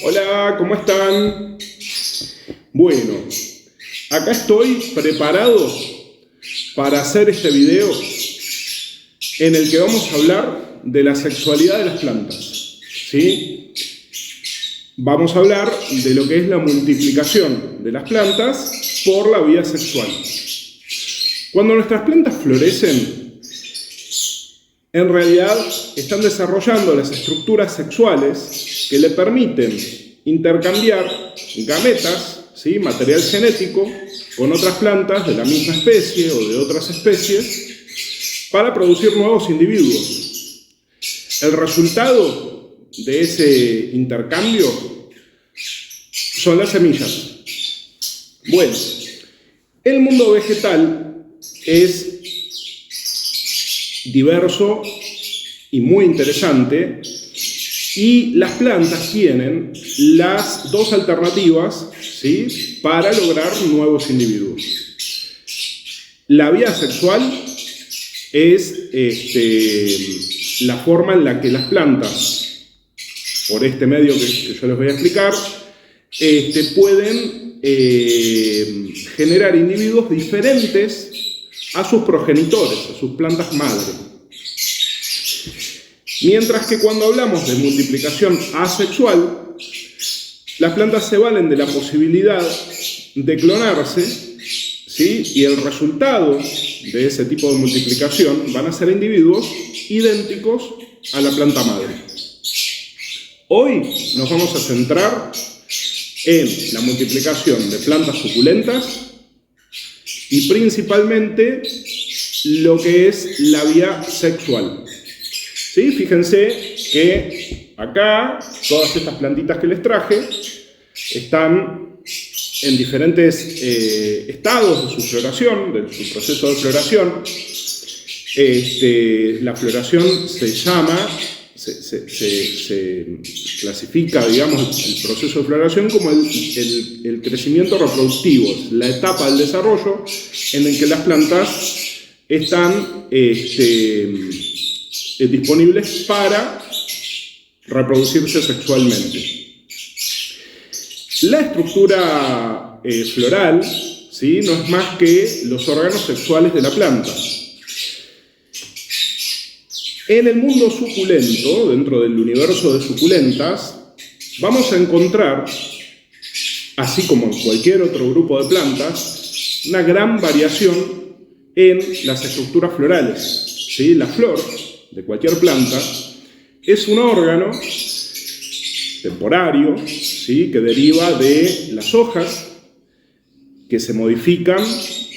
Hola, ¿cómo están? Bueno, acá estoy preparado para hacer este video en el que vamos a hablar de la sexualidad de las plantas, ¿sí? Vamos a hablar de lo que es la multiplicación de las plantas por la vía sexual. Cuando nuestras plantas florecen, en realidad están desarrollando las estructuras sexuales que le permiten intercambiar gametas, ¿sí? Material genético, con otras plantas de la misma especie o de otras especies para producir nuevos individuos. El resultado de ese intercambio son las semillas. Bueno, el mundo vegetal es diverso y muy interesante, y las plantas tienen las dos alternativas, ¿sí?, para lograr nuevos individuos. La vía sexual es la forma en la que las plantas, por este medio que yo les voy a explicar, pueden generar individuos diferentes a sus progenitores, a sus plantas madre. Mientras que cuando hablamos de multiplicación asexual, las plantas se valen de la posibilidad de clonarse, ¿sí? Y el resultado de ese tipo de multiplicación van a ser individuos idénticos a la planta madre. Hoy nos vamos a centrar en la multiplicación de plantas suculentas y principalmente lo que es la vía sexual. ¿Sí? Fíjense que acá todas estas plantitas que les traje están en diferentes estados de su floración, de su proceso de floración. La floración se clasifica, digamos, el proceso de floración como el crecimiento reproductivo, la etapa del desarrollo en el que las plantas están disponibles para reproducirse sexualmente. La estructura floral, ¿sí?, no es más que los órganos sexuales de la planta. En el mundo suculento, dentro del universo de suculentas, vamos a encontrar, así como en cualquier otro grupo de plantas, una gran variación en las estructuras florales, ¿sí? La flor de cualquier planta es un órgano temporario, ¿sí?, que deriva de las hojas que se modifican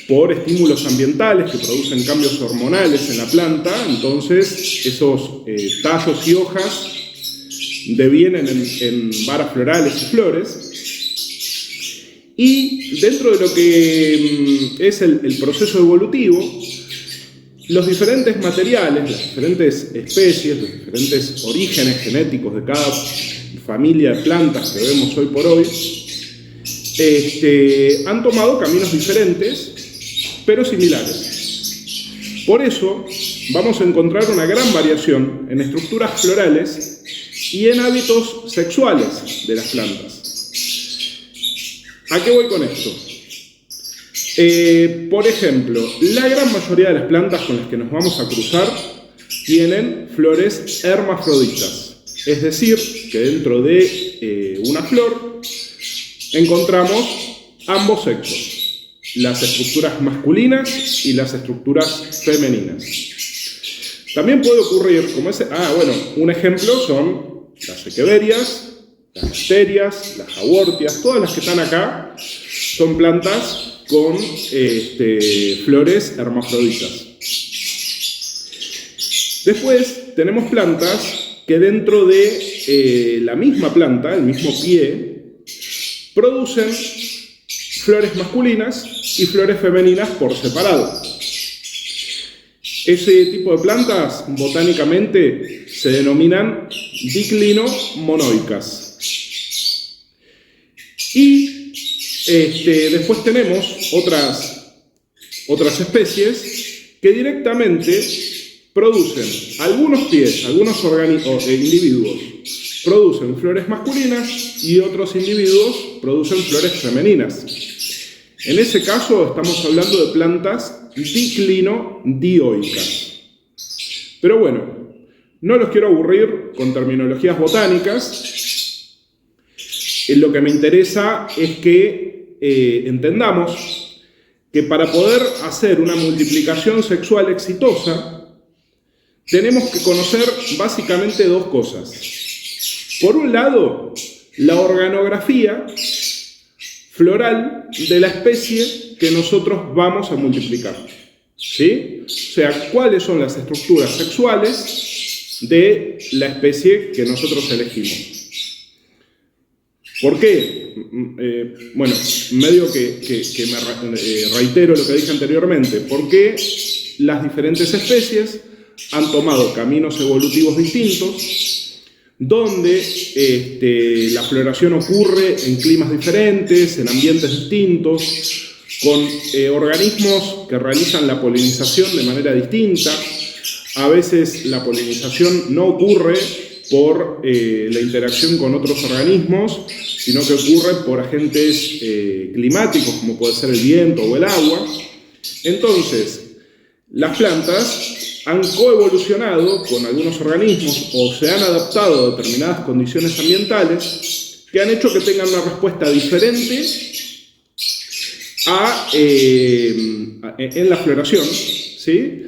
por estímulos ambientales que producen cambios hormonales en la planta. Entonces esos tallos y hojas devienen en varas florales y flores, y dentro de lo que es el proceso evolutivo, los diferentes materiales, las diferentes especies, los diferentes orígenes genéticos de cada familia de plantas que vemos hoy por hoy, han tomado caminos diferentes, pero similares. Por eso vamos a encontrar una gran variación en estructuras florales y en hábitos sexuales de las plantas. ¿A qué voy con esto? Por ejemplo, la gran mayoría de las plantas con las que nos vamos a cruzar tienen flores hermafroditas, es decir, que dentro de una flor encontramos ambos sexos, las estructuras masculinas y las estructuras femeninas. También puede ocurrir, un ejemplo son las equeverias, las asterias, las jawortias, todas las que están acá son plantas con flores hermafroditas. Después tenemos plantas que dentro de la misma planta, el mismo pie, producen flores masculinas y flores femeninas por separado. Ese tipo de plantas botánicamente se denominan diclino-monoicas. Y después tenemos otras especies que directamente producen algunos pies, algunos individuos producen flores masculinas y otros individuos producen flores femeninas. En ese caso estamos hablando de plantas diclino-dioicas. Pero bueno, no los quiero aburrir con terminologías botánicas. Lo que me interesa es que entendamos que para poder hacer una multiplicación sexual exitosa, tenemos que conocer básicamente dos cosas. Por un lado, la organografía floral de la especie que nosotros vamos a multiplicar. ¿Sí? O sea, cuáles son las estructuras sexuales de la especie que nosotros elegimos. ¿Por qué? Bueno, medio que me reitero lo que dije anteriormente. Porque las diferentes especies han tomado caminos evolutivos distintos, donde la floración ocurre en climas diferentes, en ambientes distintos, con organismos que realizan la polinización de manera distinta. A veces la polinización no ocurre por la interacción con otros organismos, sino que ocurre por agentes climáticos, como puede ser el viento o el agua. Entonces, las plantas han coevolucionado con algunos organismos o se han adaptado a determinadas condiciones ambientales que han hecho que tengan una respuesta diferente en la floración, ¿sí?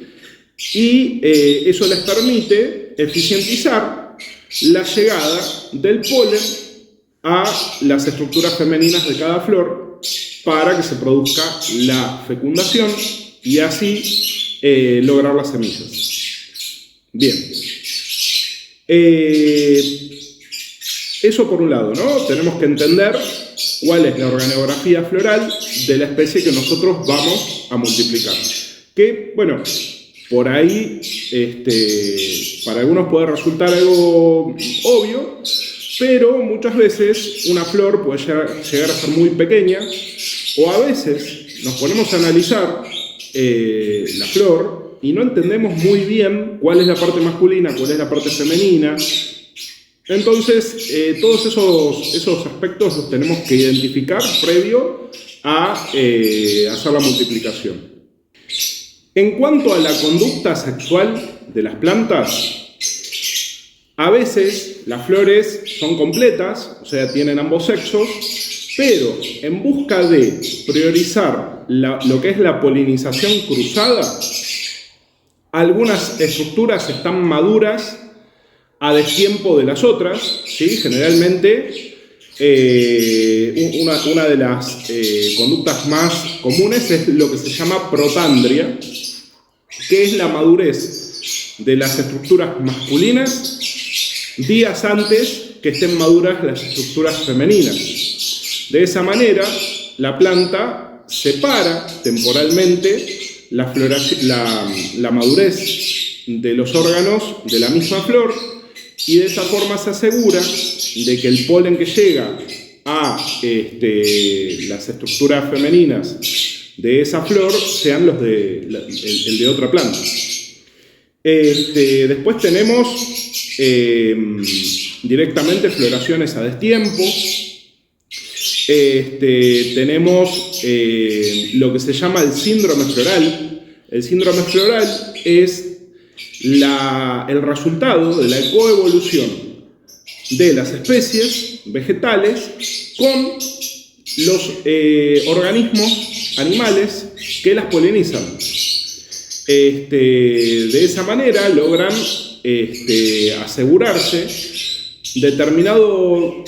Y eso les permite eficientizar la llegada del polen a las estructuras femeninas de cada flor para que se produzca la fecundación y así lograr las semillas. Bien. Eso por un lado, ¿no? Tenemos que entender cuál es la organografía floral de la especie que nosotros vamos a multiplicar. Que, bueno, por ahí para algunos puede resultar algo obvio, pero muchas veces una flor puede llegar a ser muy pequeña, o a veces nos ponemos a analizar la flor y no entendemos muy bien cuál es la parte masculina, cuál es la parte femenina. Entonces, todos esos aspectos los tenemos que identificar previo a hacer la multiplicación. En cuanto a la conducta sexual de las plantas, a veces las flores son completas, o sea, tienen ambos sexos, pero en busca de priorizar lo que es la polinización cruzada, algunas estructuras están maduras a destiempo de las otras, ¿sí? Generalmente una de las conductas más comunes es lo que se llama protandria, que es la madurez de las estructuras masculinas días antes que estén maduras las estructuras femeninas. De esa manera, la planta separa temporalmente la madurez de los órganos de la misma flor y de esa forma se asegura de que el polen que llega a las estructuras femeninas de esa flor sean el de otra planta. Después tenemos directamente floraciones a destiempo. Tenemos lo que se llama el síndrome floral. El síndrome floral es el resultado de la coevolución de las especies vegetales con los organismos animales que las polinizan. De esa manera logran asegurarse determinado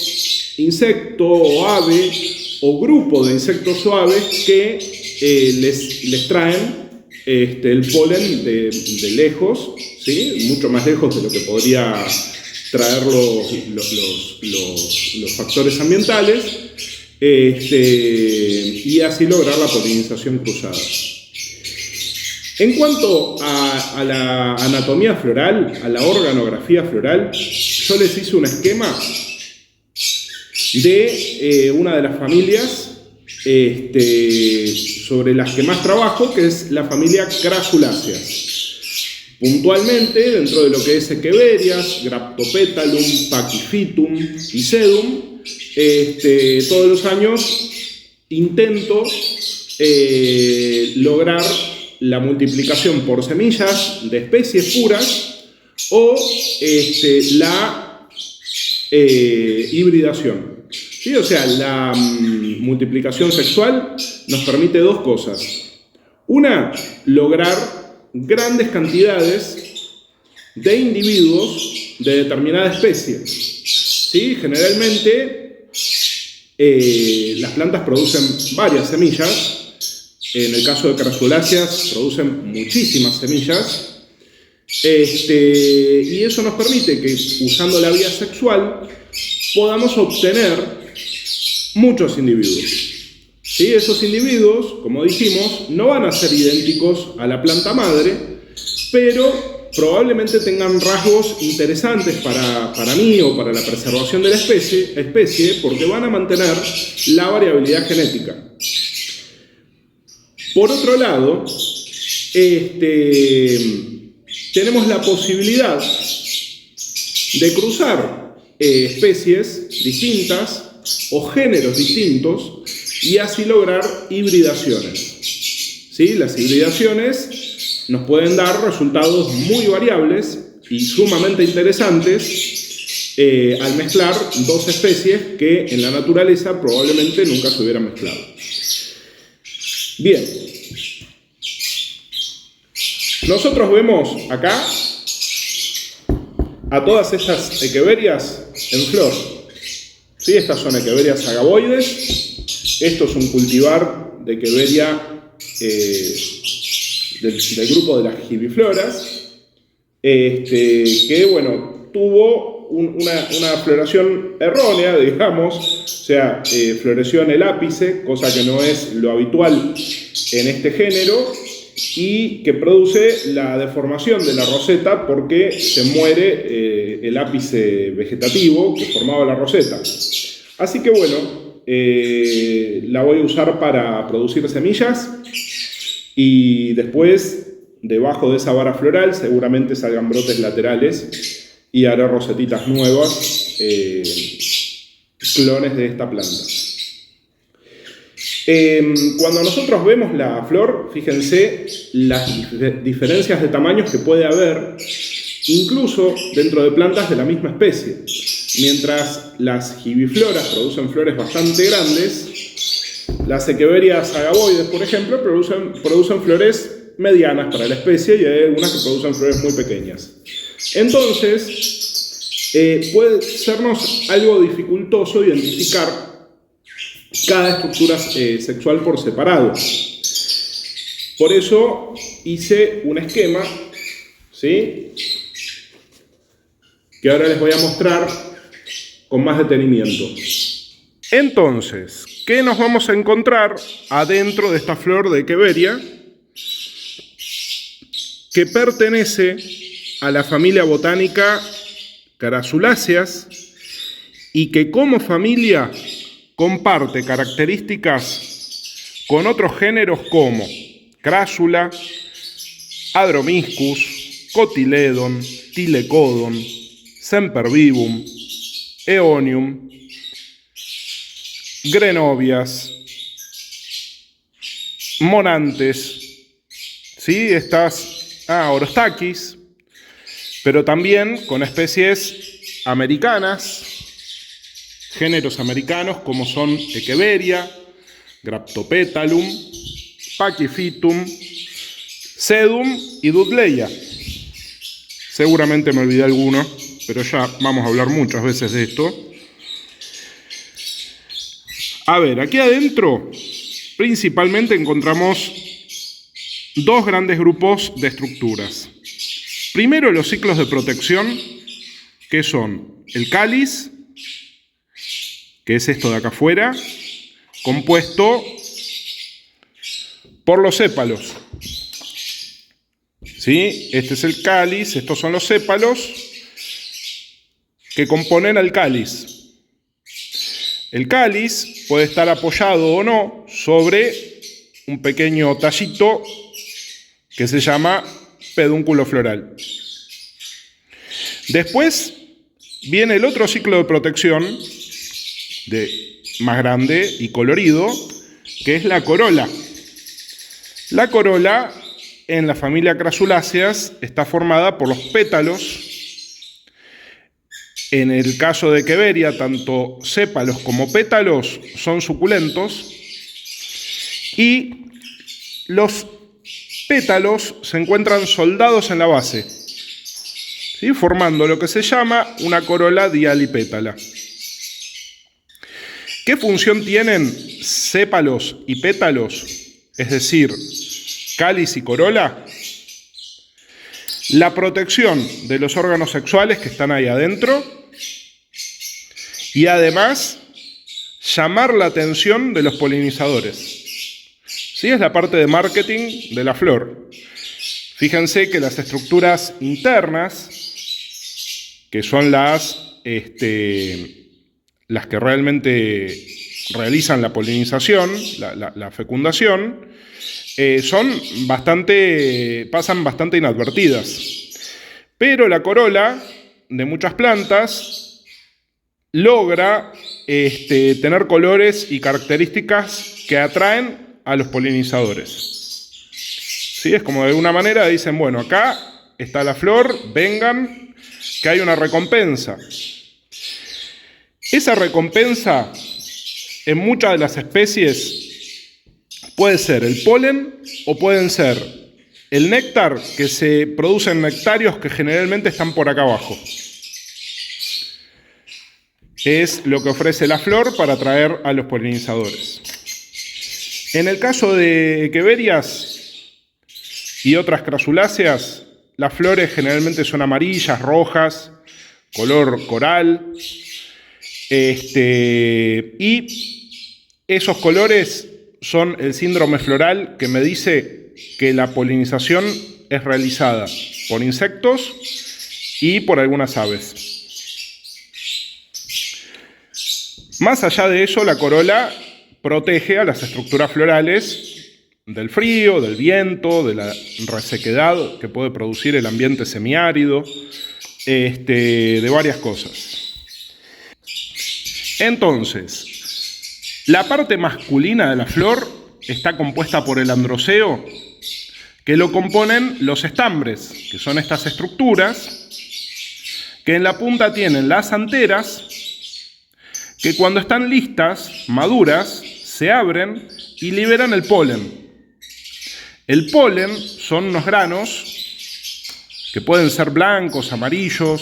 insecto o ave o grupo de insectos o aves que les traen el polen de lejos, ¿sí? Mucho más lejos de lo que podría traer los factores ambientales, y así lograr la polinización cruzada. En cuanto a la anatomía floral, a la organografía floral, yo les hice un esquema de una de las familias sobre las que más trabajo, que es la familia Crassuláceas. Puntualmente, dentro de lo que es Echeverias, Graptopetalum, Pachyphytum y Sedum, todos los años intento lograr la multiplicación por semillas de especies puras o la hibridación. ¿Sí? O sea, la multiplicación sexual nos permite dos cosas. Una, lograr grandes cantidades de individuos de determinada especie. ¿Sí? Generalmente las plantas producen varias semillas. En el caso de crasuláceas producen muchísimas semillas. Y eso nos permite que, usando la vía sexual, podamos obtener muchos individuos. ¿Sí? Esos individuos, como dijimos, no van a ser idénticos a la planta madre, pero probablemente tengan rasgos interesantes para mí o para la preservación de la especie, porque van a mantener la variabilidad genética. Por otro lado, tenemos la posibilidad de cruzar especies distintas o géneros distintos y así lograr hibridaciones. ¿Sí? Las hibridaciones nos pueden dar resultados muy variables y sumamente interesantes al mezclar dos especies que en la naturaleza probablemente nunca se hubieran mezclado. Bien. Nosotros vemos acá a todas estas echeverias en flor. ¿Sí? Estas son echeverias agaboides. Esto es un cultivar de Echeveria del grupo de las gibifloras, que, bueno, tuvo una floración errónea, digamos, o sea, floreció en el ápice, cosa que no es lo habitual en este género, y que produce la deformación de la roseta porque se muere el ápice vegetativo que formaba la roseta. Así que, bueno, la voy a usar para producir semillas y después, debajo de esa vara floral, seguramente salgan brotes laterales y haré rosetitas nuevas, clones de esta planta. Cuando nosotros vemos la flor, fíjense las diferencias de tamaños que puede haber, incluso dentro de plantas de la misma especie. Mientras las gibifloras producen flores bastante grandes, las echeverias agaboides, por ejemplo, producen flores medianas para la especie y hay algunas que producen flores muy pequeñas. Entonces, puede sernos algo dificultoso identificar cada estructura sexual por separado. Por eso hice un esquema, ¿sí?, que ahora les voy a mostrar con más detenimiento. Entonces, ¿qué nos vamos a encontrar adentro de esta flor de Echeveria? Que pertenece a la familia botánica Crasuláceas y que como familia comparte características con otros géneros como Crasula, Adromiscus, Cotyledon, Tylecodon, Sempervivum, Eonium, Grenovias, Monantes, ¿sí? Orostachys, pero también con especies americanas, géneros americanos como son Echeveria, Graptopetalum, Pachyphytum, Sedum y Dudleya. Seguramente me olvidé alguno, pero ya vamos a hablar muchas veces de esto. A ver, aquí adentro principalmente encontramos dos grandes grupos de estructuras. Primero, los ciclos de protección, que son el cáliz, que es esto de acá afuera, compuesto por los sépalos. ¿Sí? Este es el cáliz, estos son los sépalos que componen al cáliz. El cáliz puede estar apoyado o no sobre un pequeño tallito que se llama pedúnculo floral. Después viene el otro ciclo de protección, más grande y colorido, que es la corola. La corola, en la familia Crasuláceas, está formada por los pétalos. En el caso de Queveria, tanto sépalos como pétalos son suculentos. Y los pétalos se encuentran soldados en la base, ¿sí? Formando lo que se llama una corola dialipétala. ¿Qué función tienen sépalos y pétalos? Es decir, cáliz y corola. La protección de los órganos sexuales que están ahí adentro y además llamar la atención de los polinizadores. Sí, es la parte de marketing de la flor. Fíjense que las estructuras internas, que son las que realmente realizan la polinización, la fecundación, pasan bastante inadvertidas. Pero la corola de muchas plantas logra tener colores y características que atraen a los polinizadores. ¿Sí? Es como de alguna manera dicen, bueno, acá está la flor, vengan, que hay una recompensa. Esa recompensa en muchas de las especies puede ser el polen o pueden ser el néctar, que se producen nectarios que generalmente están por acá abajo. Es lo que ofrece la flor para atraer a los polinizadores. En el caso de Queverias y otras crasuláceas, las flores generalmente son amarillas, rojas, color coral. Y esos colores son el síndrome floral, que me dice que la polinización es realizada por insectos y por algunas aves. Más allá de eso, la corola protege a las estructuras florales del frío, del viento, de la resequedad que puede producir el ambiente semiárido, de varias cosas. Entonces, la parte masculina de la flor está compuesta por el androceo, que lo componen los estambres, que son estas estructuras, que en la punta tienen las anteras, que cuando están listas, maduras, se abren y liberan el polen. El polen son unos granos que pueden ser blancos, amarillos,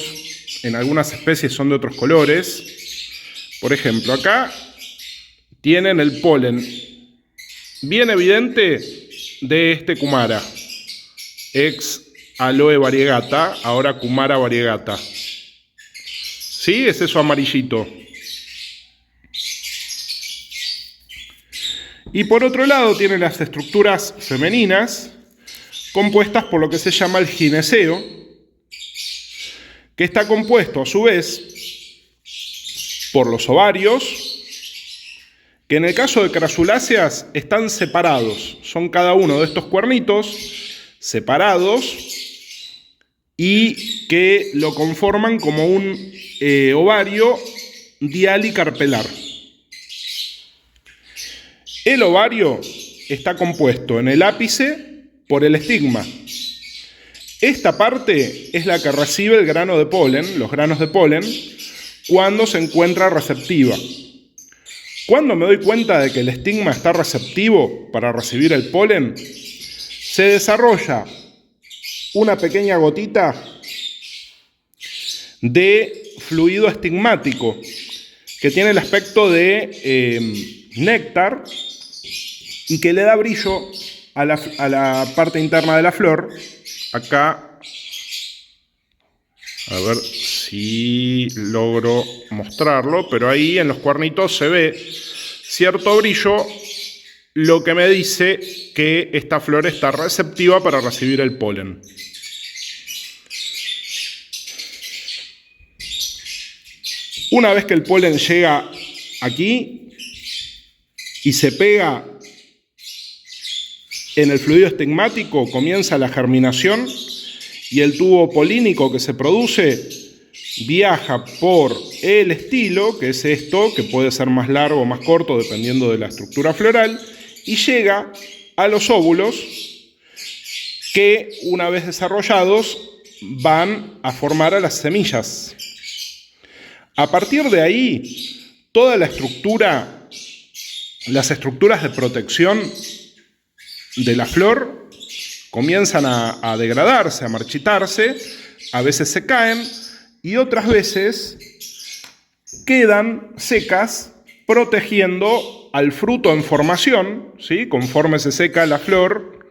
en algunas especies son de otros colores. Por ejemplo, acá tienen el polen bien evidente de este Cumara, ex Aloe variegata, ahora Cumara variegata. ¿Sí? Es eso amarillito. Y por otro lado tiene las estructuras femeninas, compuestas por lo que se llama el gineceo, que está compuesto a su vez por los ovarios, que en el caso de crasuláceas están separados, son cada uno de estos cuernitos separados y que lo conforman como un ovario dialicarpelar. El ovario está compuesto en el ápice por el estigma. Esta parte es la que recibe el grano de polen, los granos de polen, cuando se encuentra receptiva. Cuando me doy cuenta de que el estigma está receptivo para recibir el polen, se desarrolla una pequeña gotita de fluido estigmático que tiene el aspecto de néctar y que le da brillo a la parte interna de la flor. Acá, a ver si logro mostrarlo, pero ahí en los cuernitos se ve cierto brillo, lo que me dice que esta flor está receptiva para recibir el polen. Una vez que el polen llega aquí y se pega en el fluido estigmático, comienza la germinación y el tubo polínico que se produce viaja por el estilo, que es esto, que puede ser más largo o más corto dependiendo de la estructura floral, y llega a los óvulos que, una vez desarrollados, van a formar a las semillas. A partir de ahí, toda la estructura, las estructuras de protección de la flor comienzan a degradarse, a marchitarse, a veces se caen y otras veces quedan secas, protegiendo al fruto en formación, ¿sí? Conforme se seca la flor,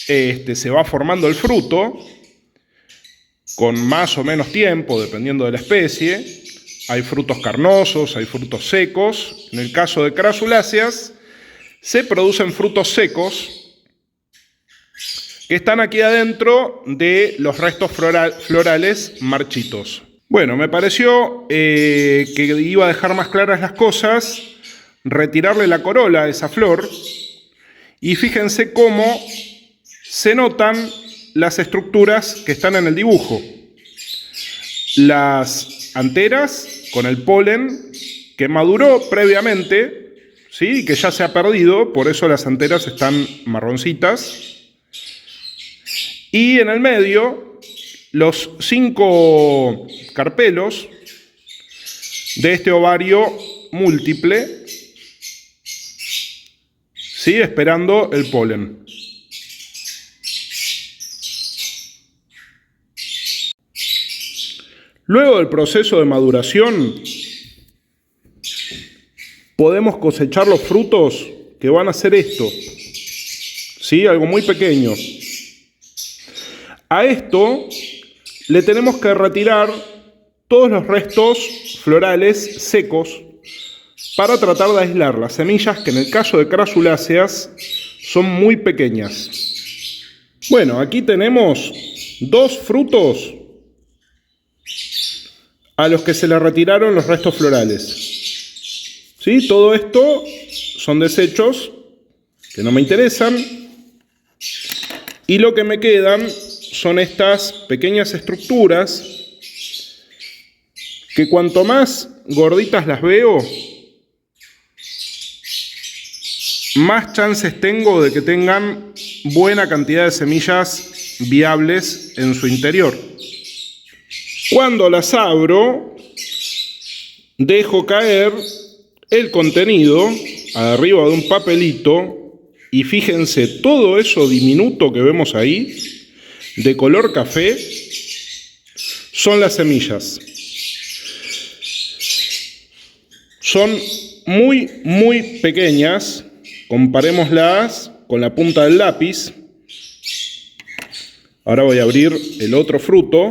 se va formando el fruto con más o menos tiempo, dependiendo de la especie. Hay frutos carnosos, hay frutos secos. En el caso de crasuláceas, se producen frutos secos que están aquí adentro de los restos florales marchitos. Bueno, me pareció que iba a dejar más claras las cosas, retirarle la corola a esa flor, y fíjense cómo se notan las estructuras que están en el dibujo. Las anteras con el polen que maduró previamente, ¿sí? Que ya se ha perdido, por eso las anteras están marroncitas. Y en el medio, los 5 carpelos de este ovario múltiple, ¿sí? Esperando el polen. Luego del proceso de maduración, podemos cosechar los frutos que van a ser esto, ¿sí? Algo muy pequeño. A esto le tenemos que retirar todos los restos florales secos para tratar de aislar las semillas, que en el caso de crasuláceas son muy pequeñas. Bueno, aquí tenemos 2 frutos a los que se le retiraron los restos florales. ¿Sí? Todo esto son desechos que no me interesan, y lo que me quedan son estas pequeñas estructuras que, cuanto más gorditas las veo, más chances tengo de que tengan buena cantidad de semillas viables en su interior. Cuando las abro, dejo caer el contenido arriba de un papelito, y fíjense, todo eso diminuto que vemos ahí, de color café, son las semillas. Son muy, muy pequeñas. Comparémoslas con la punta del lápiz. Ahora voy a abrir el otro fruto.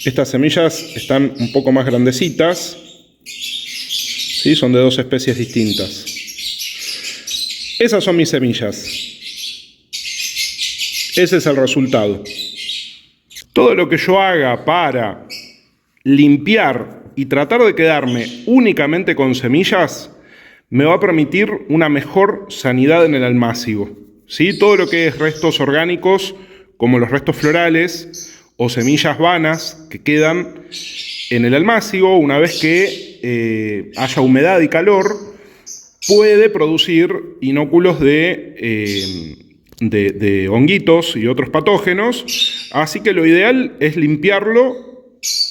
Estas semillas están un poco más grandecitas, ¿sí? Son de 2 especies distintas. Esas son mis semillas. Ese es el resultado. Todo lo que yo haga para limpiar y tratar de quedarme únicamente con semillas me va a permitir una mejor sanidad en el almácigo, ¿sí? Todo lo que es restos orgánicos, como los restos florales o semillas vanas que quedan en el almácigo, una vez que haya humedad y calor, puede producir inóculos de honguitos y otros patógenos. Así que lo ideal es limpiarlo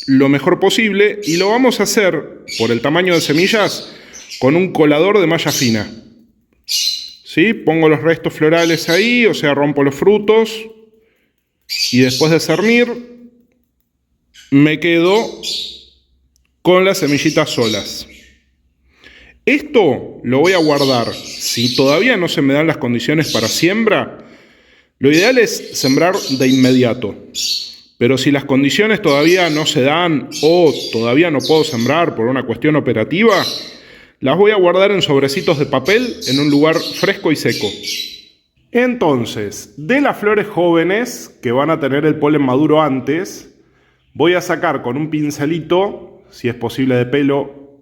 lo mejor posible, y lo vamos a hacer, por el tamaño de semillas, con un colador de malla fina. ¿Sí? Pongo los restos florales ahí, o sea, rompo los frutos, y después de cernir me quedo con las semillitas solas. Esto lo voy a guardar. Si todavía no se me dan las condiciones para siembra, lo ideal es sembrar de inmediato. Pero si las condiciones todavía no se dan, o todavía no puedo sembrar por una cuestión operativa, las voy a guardar en sobrecitos de papel en un lugar fresco y seco. Entonces, de las flores jóvenes, que van a tener el polen maduro antes, voy a sacar con un pincelito, si es posible de pelo,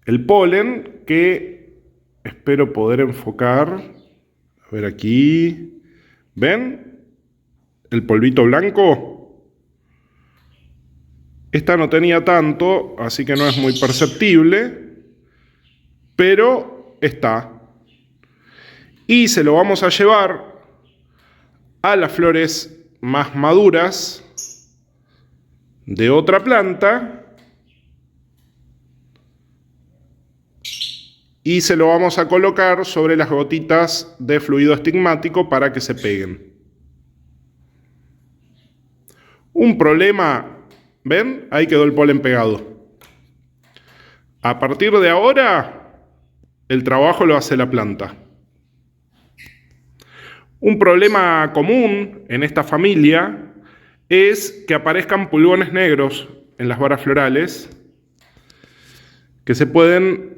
el polen, que espero poder enfocar. A A ver aquí. ¿Ven? El polvito blanco. Esta no tenía tanto, así que no es muy perceptible, pero está. Y se lo vamos a llevar a las flores más maduras de otra planta y se lo vamos a colocar sobre las gotitas de fluido estigmático para que se peguen. Un problema, ¿ven? Ahí quedó el polen pegado. A partir de ahora, el trabajo lo hace la planta. Un problema común en esta familia es que aparezcan pulgones negros en las varas florales que se pueden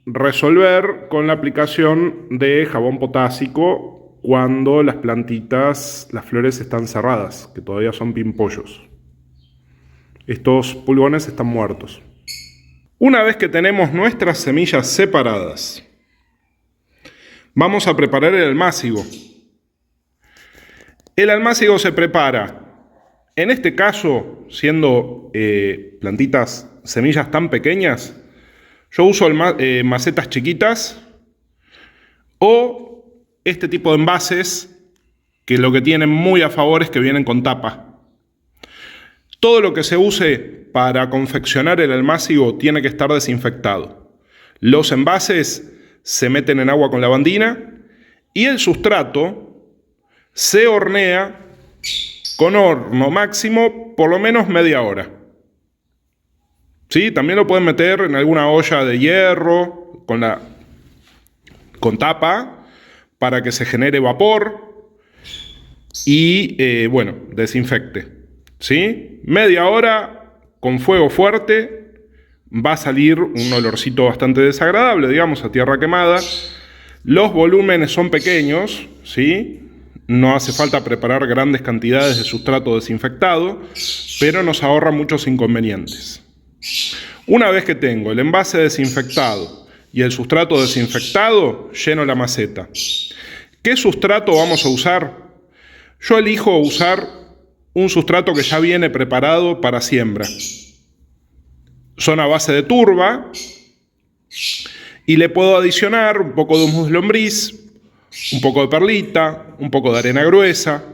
resolver con la aplicación de jabón potásico cuando las plantitas, las flores están cerradas, que todavía son pimpollos. Estos pulgones están muertos. Una vez que tenemos nuestras semillas separadas, vamos a preparar el almácigo. El almácigo se prepara, en este caso, siendo plantitas, semillas tan pequeñas, yo uso macetas chiquitas o este tipo de envases que lo que tienen muy a favor es que vienen con tapa. Todo lo que se use para confeccionar el almácigo tiene que estar desinfectado. Los envases se meten en agua con lavandina y el sustrato se hornea con horno máximo por lo menos media hora. ¿Sí? También lo pueden meter en alguna olla de hierro con tapa para que se genere vapor y bueno, desinfecte. ¿Sí? Media hora con fuego fuerte va a salir un olorcito bastante desagradable, digamos, a tierra quemada. Los volúmenes son pequeños, ¿sí? No hace falta preparar grandes cantidades de sustrato desinfectado, pero nos ahorra muchos inconvenientes. Una vez que tengo el envase desinfectado y el sustrato desinfectado, lleno la maceta. ¿Qué sustrato vamos a usar? Yo elijo usar un sustrato que ya viene preparado para siembra. Son a base de turba y le puedo adicionar un poco de humus lombriz, un poco de perlita, un poco de arena gruesa.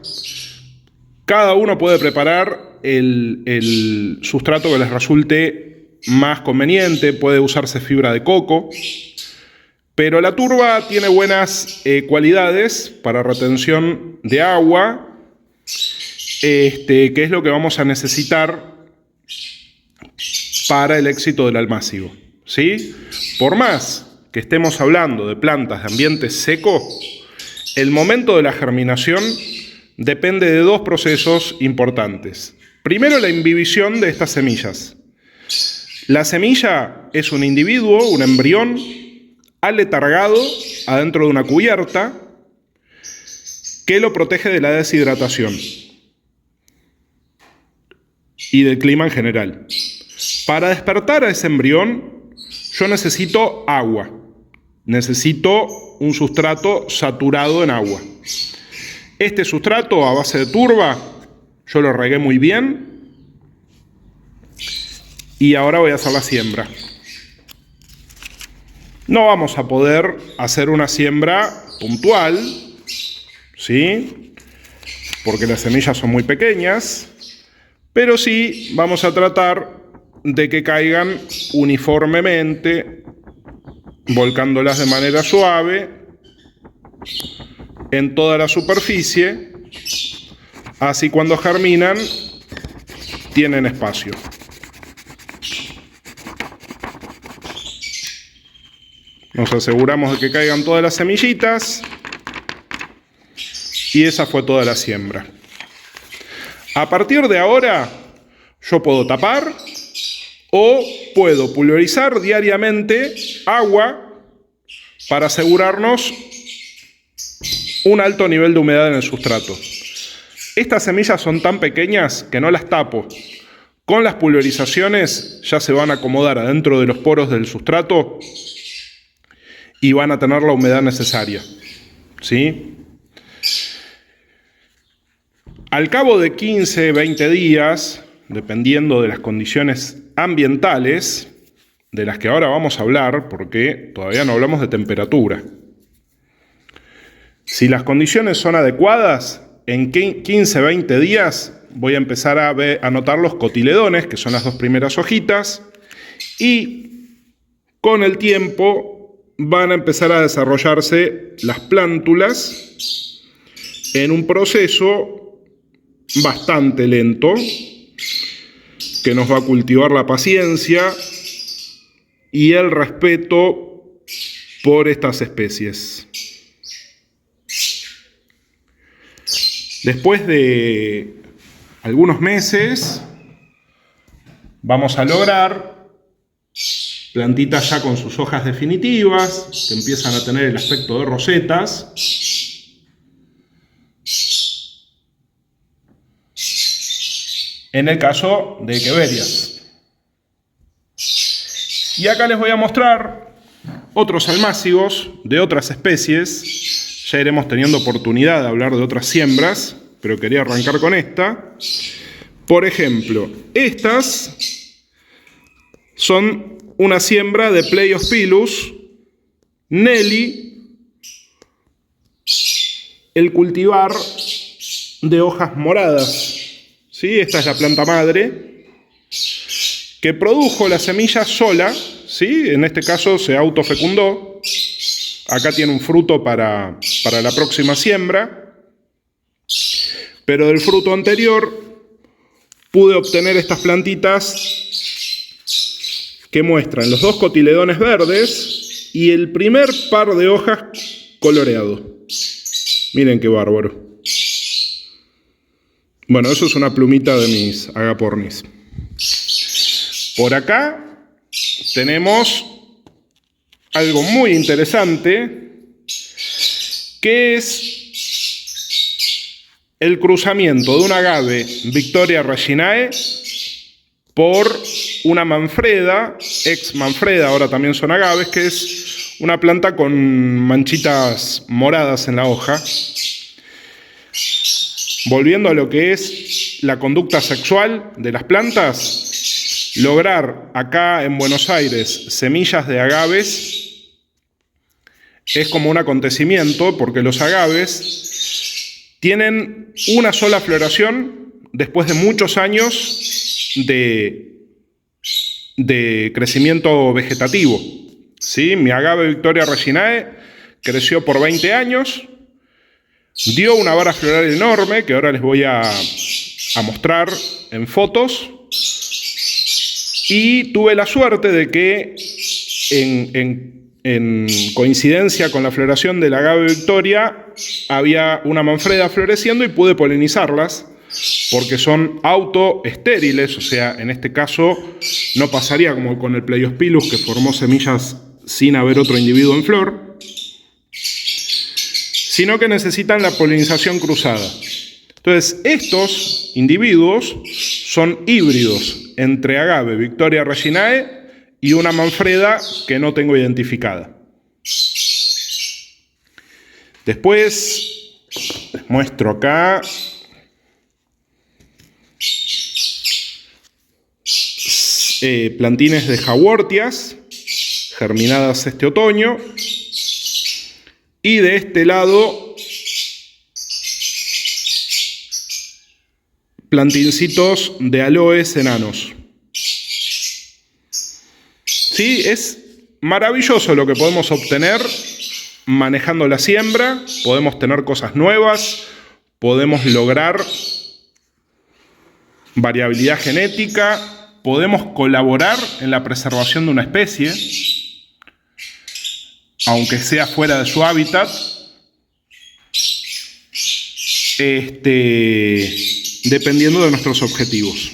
Cada uno puede preparar el sustrato que les resulte más conveniente. Puede usarse fibra de coco, pero la turba tiene buenas cualidades para retención de agua, que es lo que vamos a necesitar para el éxito del almácigo, ¿sí? Por más que estemos hablando de plantas de ambiente seco, el momento de la germinación depende de dos procesos importantes. Primero, la imbibición de estas semillas. La semilla es un individuo, un embrión, aletargado adentro de una cubierta que lo protege de la deshidratación y del clima en general. Para despertar a ese embrión, yo necesito agua. Necesito un sustrato saturado en agua. Este sustrato a base de turba, yo lo regué muy bien y ahora voy a hacer la siembra. No vamos a poder hacer una siembra puntual, ¿sí? Porque las semillas son muy pequeñas, pero sí vamos a tratar de que caigan uniformemente, volcándolas de manera suave en toda la superficie, así cuando germinan tienen espacio. Nos aseguramos de que caigan todas las semillitas y esa fue toda la siembra. A partir de ahora yo puedo tapar o puedo pulverizar diariamente agua para asegurarnos un alto nivel de humedad en el sustrato. Estas semillas son tan pequeñas que no las tapo. Con las pulverizaciones ya se van a acomodar adentro de los poros del sustrato y van a tener la humedad necesaria. ¿sí? Al cabo de 15, 20 días, dependiendo de las condiciones ambientales, de las que ahora vamos a hablar, porque todavía no hablamos de temperatura. Si las condiciones son adecuadas, en 15, 20 días voy a empezar a notar los cotiledones, que son las 2 primeras hojitas, y con el tiempo van a empezar a desarrollarse las plántulas en un proceso bastante lento que nos va a cultivar la paciencia y el respeto por estas especies. Después de algunos meses vamos a lograr plantitas ya con sus hojas definitivas, que empiezan a tener el aspecto de rosetas. En el caso de Echeverias. Y acá les voy a mostrar otros almácigos de otras especies. Ya iremos teniendo oportunidad de hablar de otras siembras, pero quería arrancar con esta. Por ejemplo, estas son una siembra de Pleiospilus Nelly, el cultivar de hojas moradas. ¿Sí? Esta es la planta madre que produjo la semilla sola, ¿sí? En este caso se autofecundó. Acá tiene un fruto para la próxima siembra, pero del fruto anterior pude obtener estas plantitas que muestran los 2 cotiledones verdes y el primer par de hojas coloreado. Miren qué bárbaro. Bueno, eso es una plumita de mis agapornis. Por acá tenemos algo muy interesante, que es el cruzamiento de un agave Victoria Reginae por una manfreda, ex manfreda, ahora también son agaves, que es una planta con manchitas moradas en la hoja. Volviendo a lo que es la conducta sexual de las plantas, lograr acá en Buenos Aires semillas de agaves es como un acontecimiento, porque los agaves tienen una sola floración después de muchos años de crecimiento vegetativo. ¿Sí? Mi agave Victoria Reginae creció por 20 años, dio una vara floral enorme, que ahora les voy a mostrar en fotos, y tuve la suerte de que en coincidencia con la floración del agave Victoria había una manfreda floreciendo y pude polinizarlas, porque son autoestériles, o sea, en este caso no pasaría como con el Pleiospilus, que formó semillas sin haber otro individuo en flor, sino que necesitan la polinización cruzada. Entonces, estos individuos son híbridos entre agave Victoria Reginae y una manfreda que no tengo identificada. Después les muestro acá plantines de jawortias germinadas este otoño, y de este lado plantincitos de aloes enanos. Sí, es maravilloso lo que podemos obtener manejando la siembra. Podemos tener cosas nuevas, podemos lograr variabilidad genética, podemos colaborar en la preservación de una especie, aunque sea fuera de su hábitat, dependiendo de nuestros objetivos.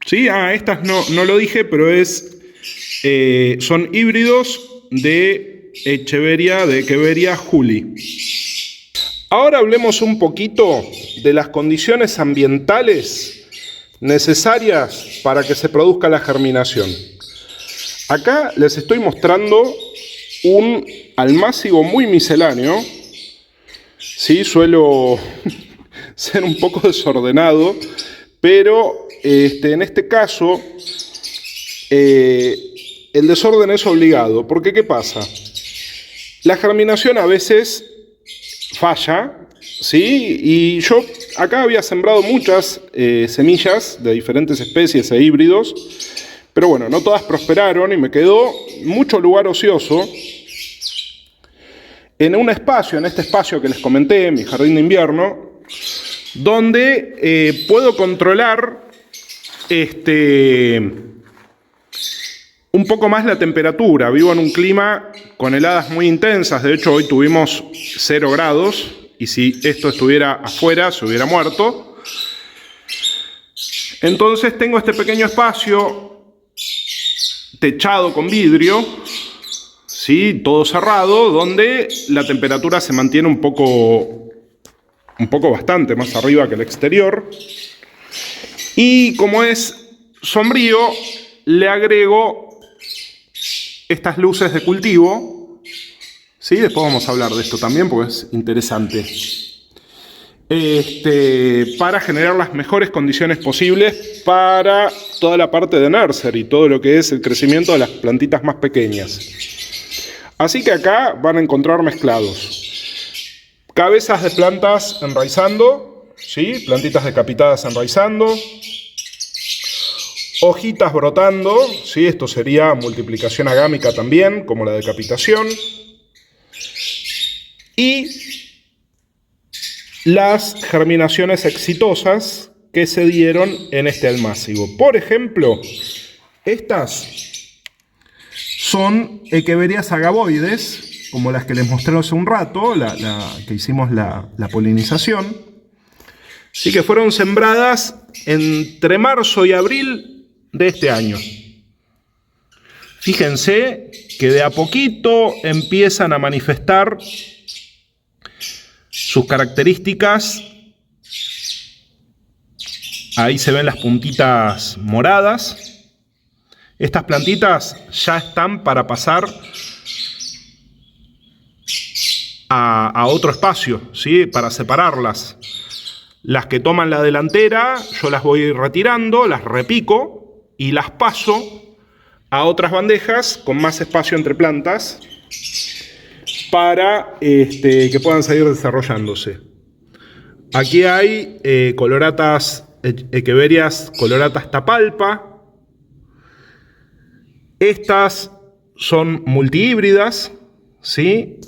¿Sí? Estas no lo dije, pero son híbridos de Echeveria juli. Ahora hablemos un poquito de las condiciones ambientales necesarias para que se produzca la germinación. Acá les estoy mostrando un almácigo muy misceláneo. Sí, suelo ser un poco desordenado, pero en este caso el desorden es obligado. Porque ¿qué pasa? La germinación a veces falla, ¿sí? Y yo acá había sembrado muchas semillas de diferentes especies e híbridos, pero bueno, no todas prosperaron y me quedó mucho lugar ocioso en este espacio que les comenté, mi jardín de invierno, donde puedo controlar un poco más la temperatura. Vivo en un clima con heladas muy intensas. De hecho, hoy tuvimos 0 grados. Y si esto estuviera afuera, se hubiera muerto. Entonces tengo este pequeño espacio techado con vidrio, ¿sí? Todo cerrado, donde la temperatura se mantiene un poco bastante más arriba que el exterior. Y como es sombrío, le agrego estas luces de cultivo, ¿sí? Después vamos a hablar de esto también porque es interesante. Para generar las mejores condiciones posibles para toda la parte de nursery, todo lo que es el crecimiento de las plantitas más pequeñas. Así que acá van a encontrar mezclados cabezas de plantas enraizando, ¿sí? Plantitas decapitadas enraizando, hojitas brotando, ¿sí? Esto sería multiplicación agámica también, como la decapitación. Y las germinaciones exitosas que se dieron en este almácigo. Por ejemplo, estas son Echeverias agavoides, como las que les mostré hace un rato, que hicimos la polinización. Sí, que fueron sembradas entre marzo y abril de este año. Fíjense que de a poquito empiezan a manifestar sus características. Ahí se ven las puntitas moradas. Estas plantitas ya están para pasar a otro espacio, ¿sí? Para separarlas. Las que toman la delantera, yo las voy retirando, las repico y las paso a otras bandejas con más espacio entre plantas para que puedan seguir desarrollándose. Aquí hay Echeverias coloratas tapalpa. Estas son multihíbridas, ¿sí?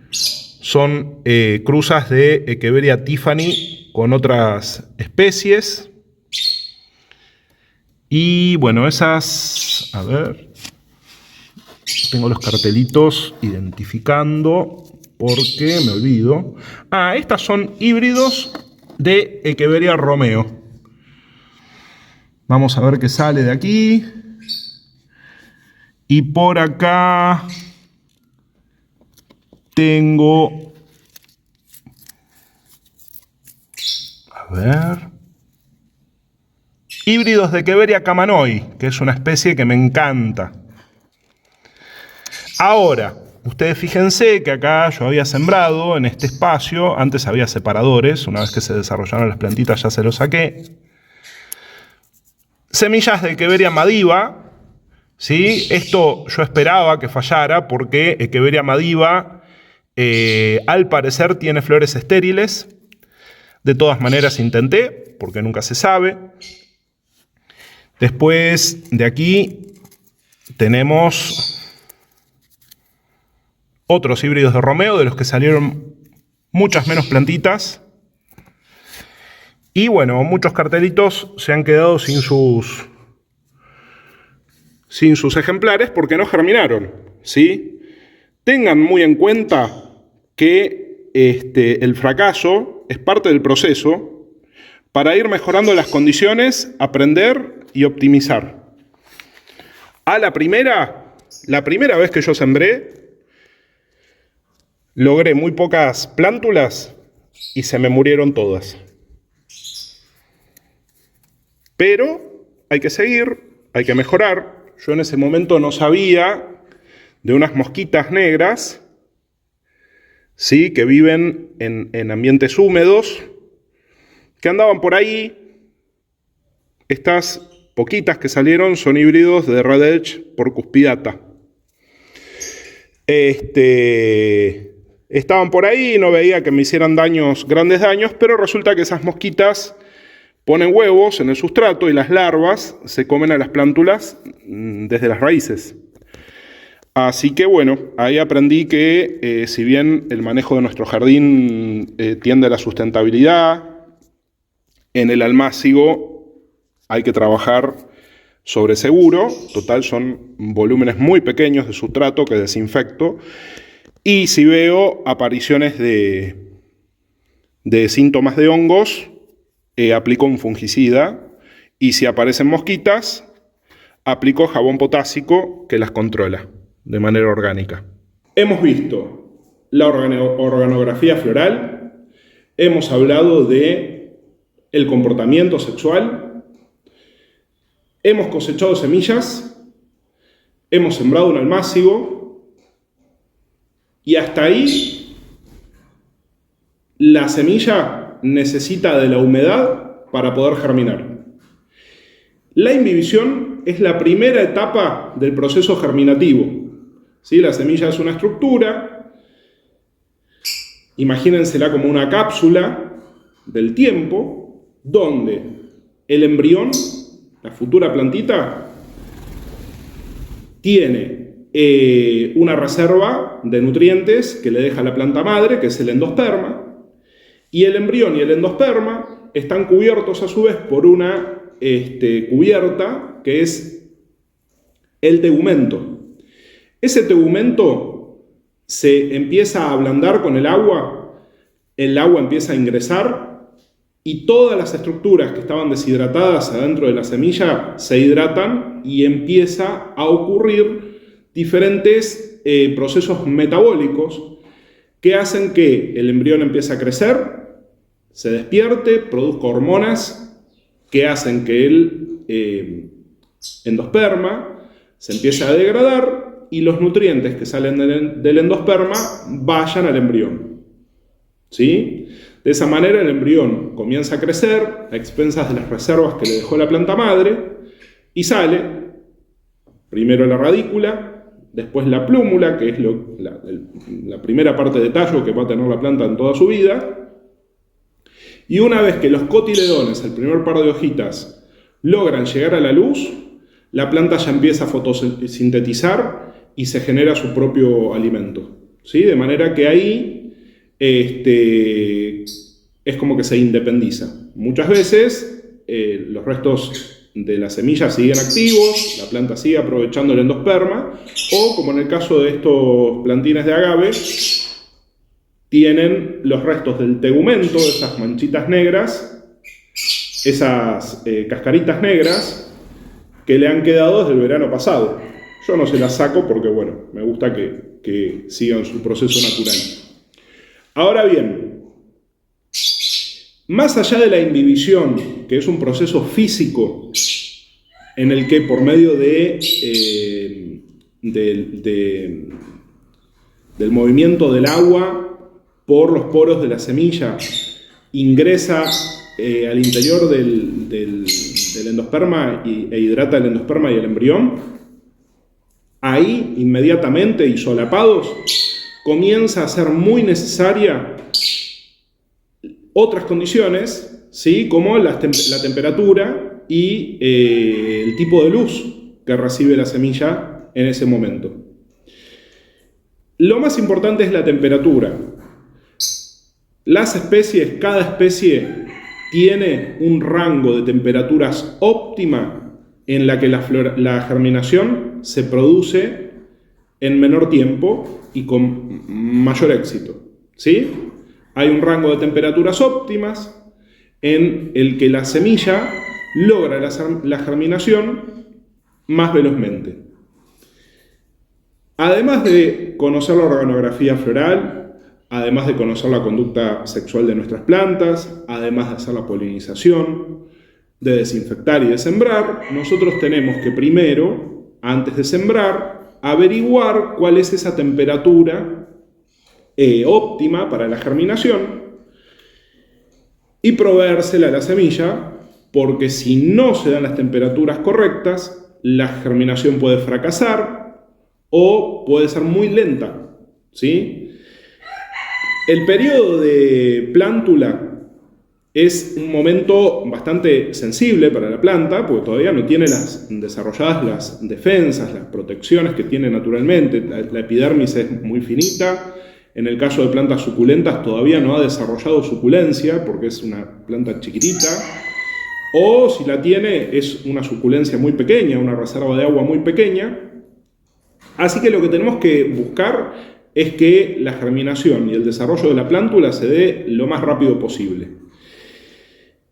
Son cruzas de Echeveria Tiffany con otras especies. Y bueno, esas, a ver, tengo los cartelitos identificando porque me olvido. Estas son híbridos de Echeveria Romeo. Vamos a ver qué sale de aquí. Y por acá tengo, a ver, híbridos de Echeveria Kamanoi, que es una especie que me encanta. Ahora, ustedes fíjense que acá yo había sembrado en este espacio, antes había separadores, una vez que se desarrollaron las plantitas ya se los saqué. Semillas de Echeveria Madiva, ¿sí? Esto yo esperaba que fallara porque Echeveria Madiva al parecer tiene flores estériles. De todas maneras intenté, porque nunca se sabe. Después de aquí tenemos otros híbridos de Romeo, de los que salieron muchas menos plantitas. Y bueno, muchos cartelitos se han quedado sin sus ejemplares porque no germinaron, ¿sí? Tengan muy en cuenta que el fracaso es parte del proceso para ir mejorando las condiciones, aprender y optimizar. La primera vez que yo sembré, logré muy pocas plántulas y se me murieron todas. Pero hay que seguir, hay que mejorar. Yo en ese momento no sabía de unas mosquitas negras, ¿sí? Que viven en ambientes húmedos, que andaban por ahí. Estas poquitas que salieron son híbridos de Red Edge por cuspidata. Estaban por ahí, no veía que me hicieran grandes daños, pero resulta que esas mosquitas ponen huevos en el sustrato y las larvas se comen a las plántulas desde las raíces. Así que bueno, ahí aprendí que si bien el manejo de nuestro jardín tiende a la sustentabilidad, en el almácigo hay que trabajar sobre seguro. Total, son volúmenes muy pequeños de sustrato que desinfecto. Y si veo apariciones de síntomas de hongos, aplico un fungicida. Y si aparecen mosquitas, aplico jabón potásico que las controla de manera orgánica. Hemos visto la organografía floral, hemos hablado de el comportamiento sexual, hemos cosechado semillas, hemos sembrado un almácigo y hasta ahí la semilla necesita de la humedad para poder germinar. La imbibición es la primera etapa del proceso germinativo. ¿Sí? La semilla es una estructura, imagínensela como una cápsula del tiempo, donde el embrión, la futura plantita, tiene una reserva de nutrientes que le deja la planta madre, que es el endosperma, y el embrión y el endosperma están cubiertos a su vez por una cubierta que es el tegumento. Ese tegumento se empieza a ablandar con el agua empieza a ingresar y todas las estructuras que estaban deshidratadas adentro de la semilla se hidratan y empieza a ocurrir diferentes procesos metabólicos que hacen que el embrión empiece a crecer, se despierte, produzca hormonas que hacen que el endosperma se empiece a degradar y los nutrientes que salen del endosperma vayan al embrión. ¿Sí? De esa manera el embrión comienza a crecer a expensas de las reservas que le dejó la planta madre y sale primero la radícula, después la plúmula, que es la primera parte de tallo que va a tener la planta en toda su vida. Y una vez que los cotiledones, el primer par de hojitas, logran llegar a la luz, la planta ya empieza a fotosintetizar y se genera su propio alimento. ¿Sí? De manera que ahí es como que se independiza. Muchas veces los restos de la semilla siguen activos, la planta sigue aprovechando el endosperma, o como en el caso de estos plantines de agave, tienen los restos del tegumento, esas manchitas negras, esas cascaritas negras que le han quedado desde el verano pasado. Yo no se las saco porque, bueno, me gusta que sigan su proceso natural. Ahora bien, más allá de la imbibición, que es un proceso físico en el que por medio del movimiento del agua por los poros de la semilla ingresa al interior del endosperma e hidrata el endosperma y el embrión, ahí inmediatamente y solapados comienza a ser muy necesaria otras condiciones, ¿sí? Como la temperatura y el tipo de luz que recibe la semilla en ese momento. Lo más importante es la temperatura. Cada especie tiene un rango de temperaturas óptima en la que la germinación se produce en menor tiempo y con mayor éxito. ¿Sí? Hay un rango de temperaturas óptimas en el que la semilla logra la germinación más velozmente. Además de conocer la organografía floral, además de conocer la conducta sexual de nuestras plantas, además de hacer la polinización, de desinfectar y de sembrar, nosotros tenemos que primero, antes de sembrar, averiguar cuál es esa temperatura óptima para la germinación y proveérsela a la semilla, porque si no se dan las temperaturas correctas, la germinación puede fracasar o puede ser muy lenta, ¿sí? El periodo de plántula es un momento bastante sensible para la planta, porque todavía no tiene desarrolladas las defensas, las protecciones que tiene naturalmente. La epidermis es muy finita. En el caso de plantas suculentas todavía no ha desarrollado suculencia, porque es una planta chiquitita. O si la tiene, es una suculencia muy pequeña, una reserva de agua muy pequeña. Así que lo que tenemos que buscar es que la germinación y el desarrollo de la plántula se dé lo más rápido posible.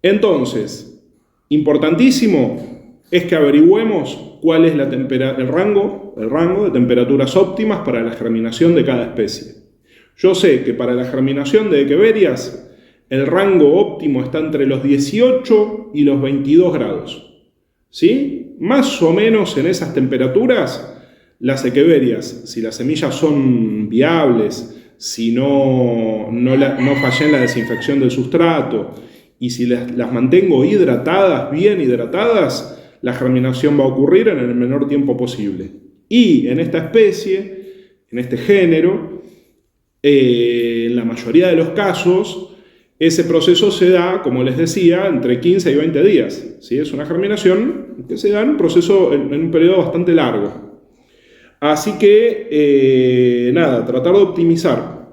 Entonces, importantísimo es que averigüemos cuál es el rango de temperaturas óptimas para la germinación de cada especie. Yo sé que para la germinación de Echeverias el rango óptimo está entre los 18 y los 22 grados. ¿Sí? Más o menos en esas temperaturas, las Echeverias, si las semillas son viables, si no fallé en la desinfección del sustrato, y si las mantengo hidratadas, bien hidratadas, la germinación va a ocurrir en el menor tiempo posible. Y en esta especie, en este género, en la mayoría de los casos, ese proceso se da, como les decía, entre 15 y 20 días. ¿Sí? Es una germinación que se da en un proceso, en un periodo bastante largo. Así que, nada, tratar de optimizar.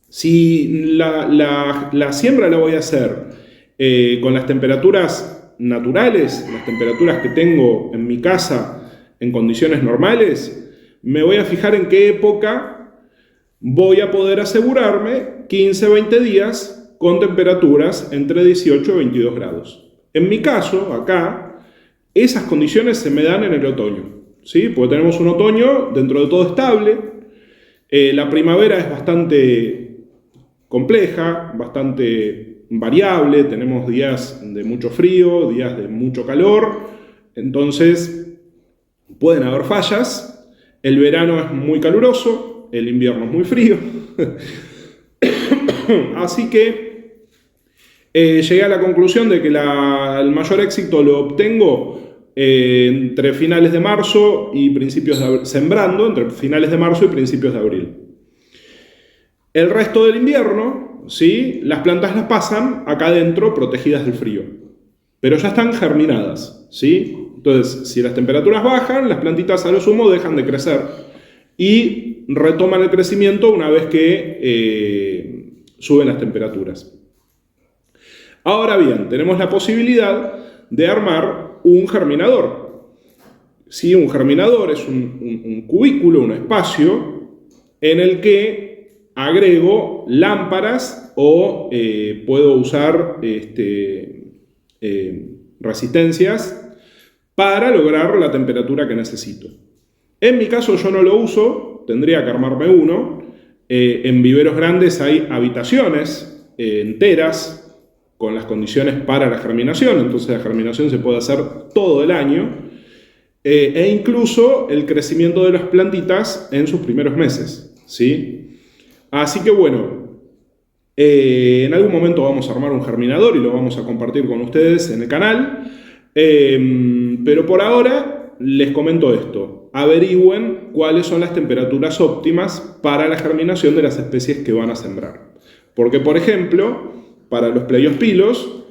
Si la siembra la voy a hacer con las temperaturas naturales, las temperaturas que tengo en mi casa en condiciones normales, me voy a fijar en qué época voy a poder asegurarme 15-20 días con temperaturas entre 18 y 22 grados. En mi caso, acá, esas condiciones se me dan en el otoño, ¿sí? Porque tenemos un otoño dentro de todo estable, la primavera es bastante compleja, bastante variable, tenemos días de mucho frío, días de mucho calor, entonces pueden haber fallas. El verano es muy caluroso, el invierno es muy frío. Así que llegué a la conclusión de que el mayor éxito lo obtengo entre finales de marzo y principios de abril, sembrando entre finales de marzo y principios de abril. El resto del invierno, ¿sí? Las plantas las pasan acá adentro protegidas del frío, pero ya están germinadas, ¿sí? Entonces, si las temperaturas bajan, las plantitas a lo sumo dejan de crecer y retoman el crecimiento una vez que suben las temperaturas. Ahora bien, tenemos la posibilidad de armar un germinador. ¿Sí? Un germinador es un cubículo, un espacio en el que agrego lámparas o puedo usar resistencias para lograr la temperatura que necesito. En mi caso yo no lo uso, tendría que armarme uno. En viveros grandes hay habitaciones enteras con las condiciones para la germinación, entonces la germinación se puede hacer todo el año, e incluso el crecimiento de las plantitas en sus primeros meses, ¿sí? Así que bueno, en algún momento vamos a armar un germinador y lo vamos a compartir con ustedes en el canal, pero por ahora les comento esto: averigüen cuáles son las temperaturas óptimas para la germinación de las especies que van a sembrar, porque por ejemplo, para los Pleiospilos,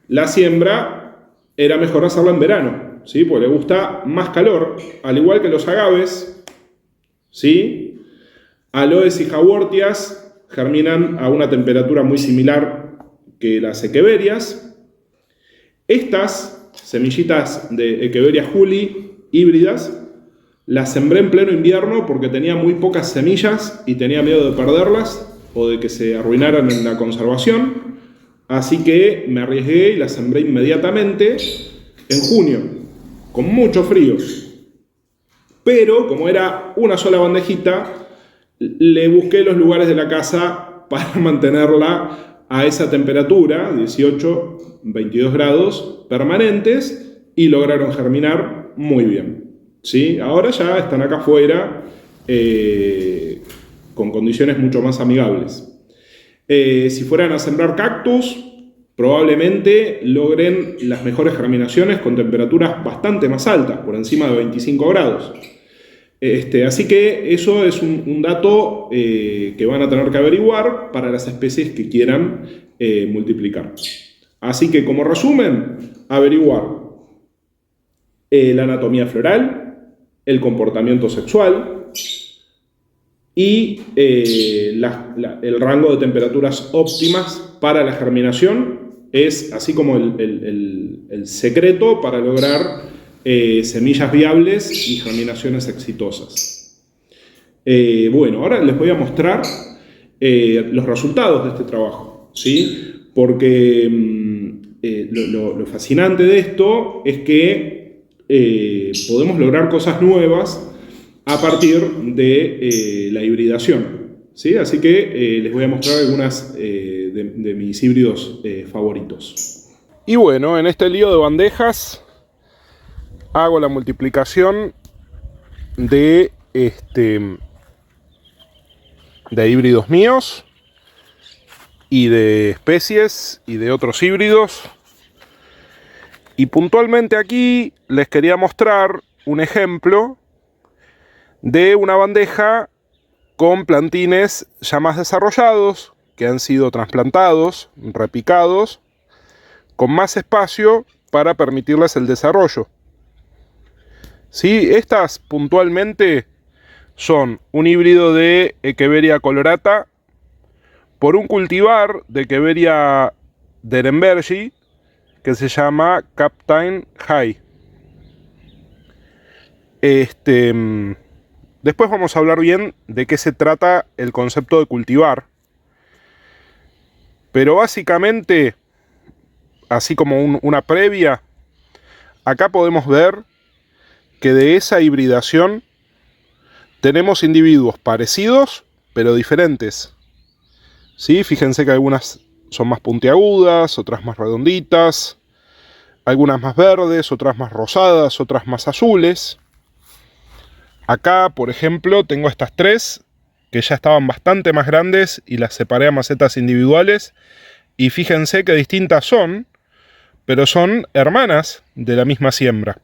la siembra era mejor hacerla en verano, ¿sí? Porque le gusta más calor, al igual que los agaves, ¿sí? Aloes y jawortias germinan a una temperatura muy similar que las Echeverias. Estas semillitas de Echeveria juli híbridas las sembré en pleno invierno porque tenía muy pocas semillas y tenía miedo de perderlas o de que se arruinaran en la conservación. Así que me arriesgué y la sembré inmediatamente en junio, con mucho frío. Pero como era una sola bandejita, le busqué los lugares de la casa para mantenerla a esa temperatura, 18, 22 grados permanentes, y lograron germinar muy bien. ¿sí? Ahora ya están acá afuera con condiciones mucho más amigables. Si fueran a sembrar cactus, probablemente logren las mejores germinaciones con temperaturas bastante más altas, por encima de 25 grados. Así que eso es un dato que van a tener que averiguar para las especies que quieran multiplicar. Así que como resumen, averiguar la anatomía floral, el comportamiento sexual y el rango de temperaturas óptimas para la germinación es así como el secreto para lograr semillas viables y germinaciones exitosas. Bueno, ahora les voy a mostrar los resultados de este trabajo, ¿sí? Porque lo fascinante de esto es que podemos lograr cosas nuevas a partir de la hibridación, ¿sí? Así que les voy a mostrar algunas de mis híbridos favoritos. Y bueno, en este lío de bandejas hago la multiplicación de híbridos míos y de especies y de otros híbridos. Y puntualmente aquí les quería mostrar un ejemplo de una bandeja con plantines ya más desarrollados, que han sido trasplantados, repicados, con más espacio para permitirles el desarrollo. ¿Sí? Estas puntualmente son un híbrido de Echeveria colorata por un cultivar de Echeveria derenbergi que se llama Captain High. Después vamos a hablar bien de qué se trata el concepto de cultivar. Pero básicamente, así como una previa, acá podemos ver que de esa hibridación tenemos individuos parecidos, pero diferentes. ¿Sí? Fíjense que algunas son más puntiagudas, otras más redonditas, algunas más verdes, otras más rosadas, otras más azules. Acá, por ejemplo, tengo estas tres que ya estaban bastante más grandes y las separé a macetas individuales. Y fíjense qué distintas son, pero son hermanas de la misma siembra.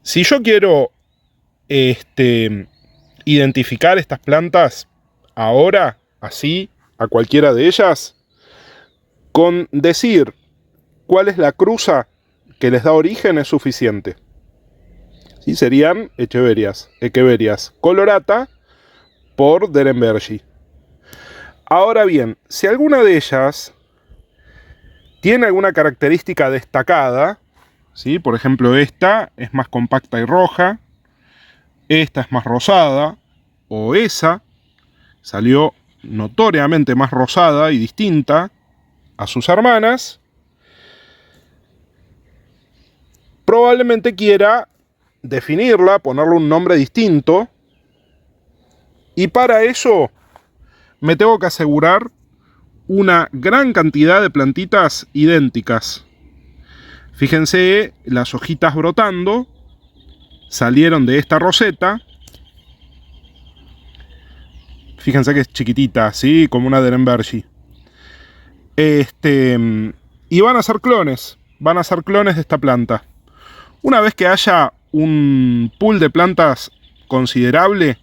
Si yo quiero identificar estas plantas ahora, así, a cualquiera de ellas, con decir cuál es la cruza que les da origen es suficiente. ¿Sí? Serían Echeverias colorata por derenbergi. Ahora bien, si alguna de ellas tiene alguna característica destacada, ¿sí? Por ejemplo, esta es más compacta y roja, esta es más rosada, o esa salió notoriamente más rosada y distinta a sus hermanas, probablemente quiera definirla, ponerle un nombre distinto, y para eso me tengo que asegurar una gran cantidad de plantitas idénticas. Fíjense las hojitas brotando, salieron de esta roseta. Fíjense que es chiquitita, ¿sí? Como una derenbergi. Y van a ser clones de esta planta. Una vez que haya un pool de plantas considerable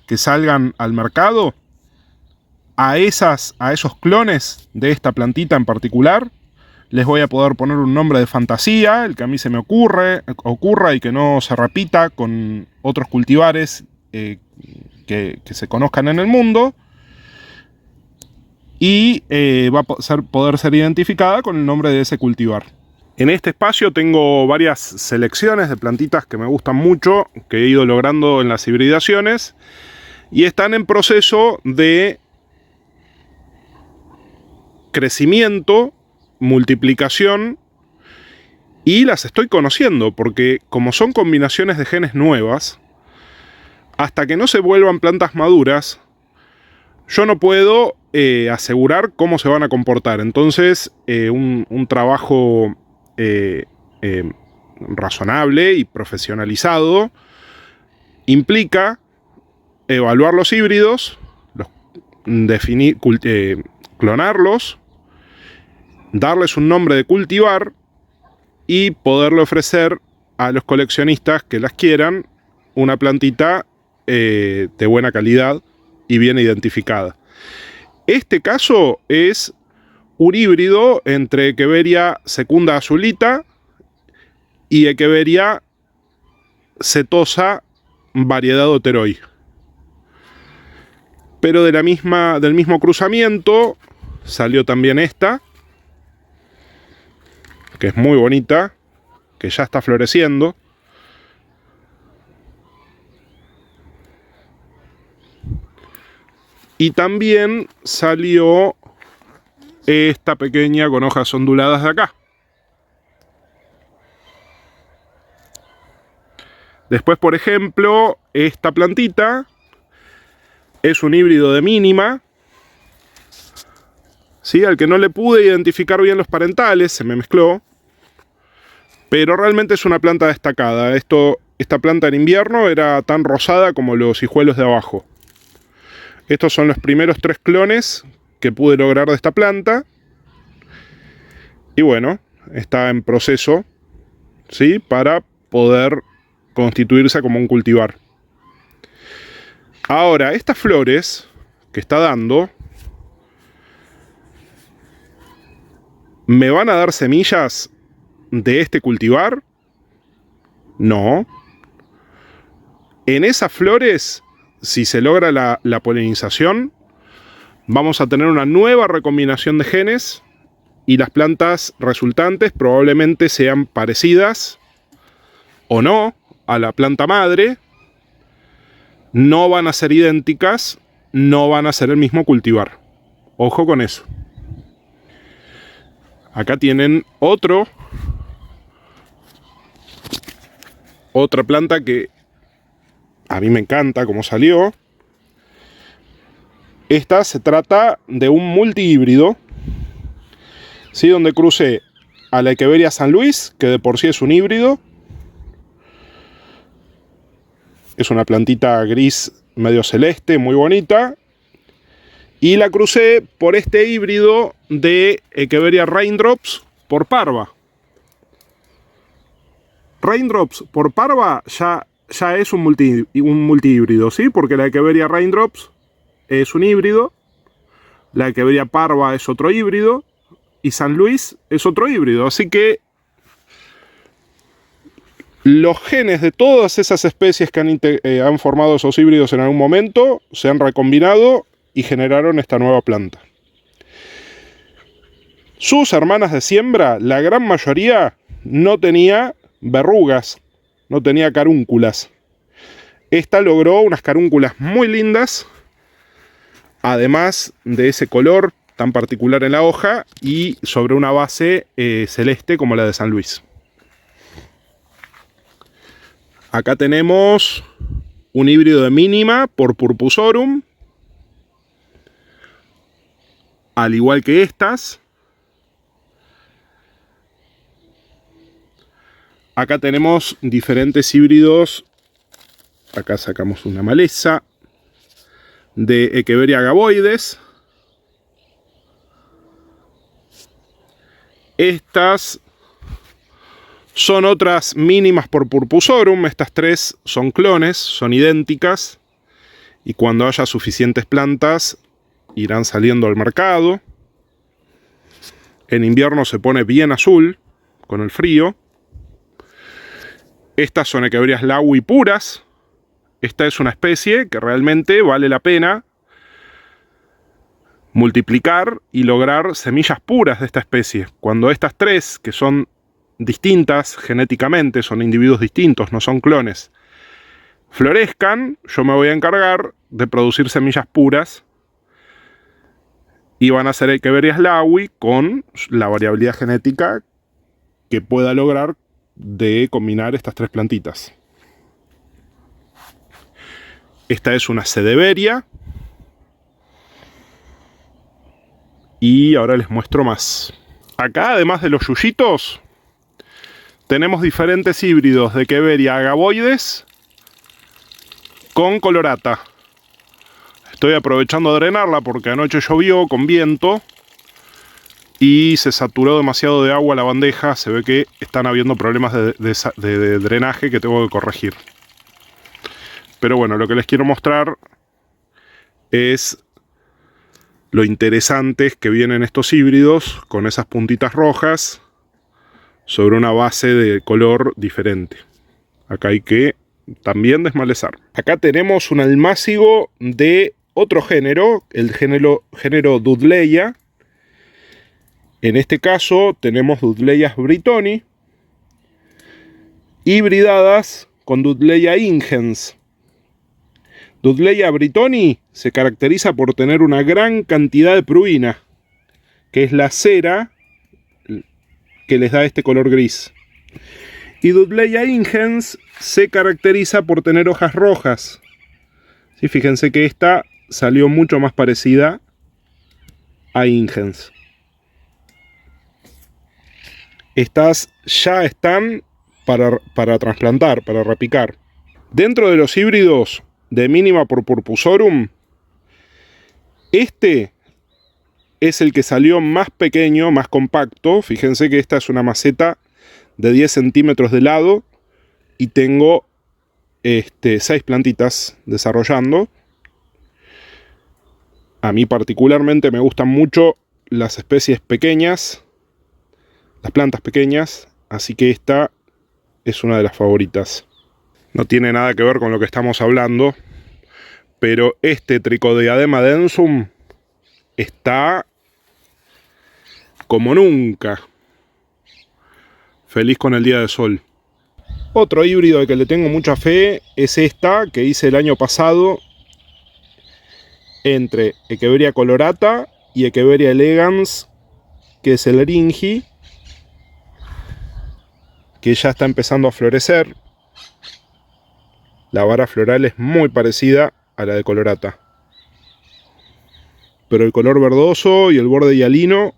que salgan al mercado, a esos clones de esta plantita en particular, les voy a poder poner un nombre de fantasía, el que a mí se me ocurra y que no se repita con otros cultivares que se conozcan en el mundo. Y va a poder ser identificada con el nombre de ese cultivar. En este espacio tengo varias selecciones de plantitas que me gustan mucho, que he ido logrando en las hibridaciones, y están en proceso de crecimiento, multiplicación, y las estoy conociendo, porque como son combinaciones de genes nuevas, hasta que no se vuelvan plantas maduras, yo no puedo asegurar cómo se van a comportar. Entonces, un trabajo razonable y profesionalizado implica evaluar los híbridos, clonarlos, darles un nombre de cultivar y poderle ofrecer a los coleccionistas que las quieran una plantita de buena calidad y bien identificada. Este caso es un híbrido entre Echeveria secunda azulita y Echeveria setosa variedad Oteroi. Pero del mismo cruzamiento salió también esta, que es muy bonita, que ya está floreciendo. Y también salió esta pequeña con hojas onduladas de acá. Después, por ejemplo, esta plantita es un híbrido de mínima, ¿sí? Al que no le pude identificar bien los parentales, se me mezcló. Pero realmente es una planta destacada. Esta planta en invierno era tan rosada como los hijuelos de abajo. Estos son los primeros 3 clones que pude lograr de esta planta. Y bueno, está en proceso, ¿sí? Para poder constituirse como un cultivar. Ahora, estas flores que está dando, ¿me van a dar semillas de este cultivar? No. En esas flores, si se logra la polinización, vamos a tener una nueva recombinación de genes y las plantas resultantes probablemente sean parecidas o no a la planta madre. No van a ser idénticas, no van a ser el mismo cultivar. Ojo con eso. Acá tienen otra planta que a mí me encanta cómo salió. Esta se trata de un multihíbrido, ¿sí? Donde crucé a la Echeveria San Luis, que de por sí es un híbrido. Es una plantita gris medio celeste, muy bonita. Y la crucé por este híbrido de Echeveria Raindrops por Parva. Raindrops por Parva ya es un multihíbrido, ¿sí? Porque la Echeveria Raindrops es un híbrido, la Echeveria Parva es otro híbrido y San Luis es otro híbrido. Así que los genes de todas esas especies que han formado esos híbridos en algún momento se han recombinado y generaron esta nueva planta. Sus hermanas de siembra, la gran mayoría, no tenía verrugas, no tenía carúnculas. Esta logró unas carúnculas muy lindas, además de ese color tan particular en la hoja y sobre una base celeste como la de San Luis. Acá tenemos un híbrido de mínima por Purpusorum, al igual que estas. Acá tenemos diferentes híbridos. Acá sacamos una maleza de Echeveria Gaboides. Estas son otras mínimas por Purpusorum. Estas 3 son clones, son idénticas. Y cuando haya suficientes plantas, irán saliendo al mercado. En invierno se pone bien azul con el frío. Estas son Echeverias laui puras. Esta es una especie que realmente vale la pena multiplicar y lograr semillas puras de esta especie. Cuando estas 3, que son distintas genéticamente, son individuos distintos, no son clones, florezcan, yo me voy a encargar de producir semillas puras y van a ser Echeverias laui con la variabilidad genética que pueda lograr de combinar estas 3 plantitas. Esta es una Sedeveria. Y ahora les muestro más. Acá, además de los yuyitos, tenemos diferentes híbridos de Echeveria agavoides con colorata. Estoy aprovechando a drenarla porque anoche llovió con viento y se saturó demasiado de agua la bandeja. Se ve que están habiendo problemas de drenaje que tengo que corregir. Pero bueno, lo que les quiero mostrar es lo interesantes que vienen estos híbridos con esas puntitas rojas sobre una base de color diferente. Acá hay que también desmalezar. Acá tenemos un almácigo de otro género, el género Dudleya. En este caso tenemos Dudleyas britoni hibridadas con Dudleya ingens. Dudleya britoni se caracteriza por tener una gran cantidad de pruina, que es la cera que les da este color gris. Y Dudleya ingens se caracteriza por tener hojas rojas. Sí, fíjense que esta salió mucho más parecida a ingens. Estas ya están para trasplantar, para repicar. Dentro de los híbridos de Minima Purpurorum, este es el que salió más pequeño, más compacto. Fíjense que esta es una maceta de 10 centímetros de lado y tengo 6 plantitas desarrollando. A mí particularmente me gustan mucho las especies pequeñas, las plantas pequeñas, así que esta es una de las favoritas. No tiene nada que ver con lo que estamos hablando, pero este Trichodiadema densum está como nunca. Feliz con el día de sol. Otro híbrido al que le tengo mucha fe es esta que hice el año pasado entre Echeveria colorata y Echeveria elegans, que es el eringi, que ya está empezando a florecer. La vara floral es muy parecida a la de colorata, pero el color verdoso y el borde hialino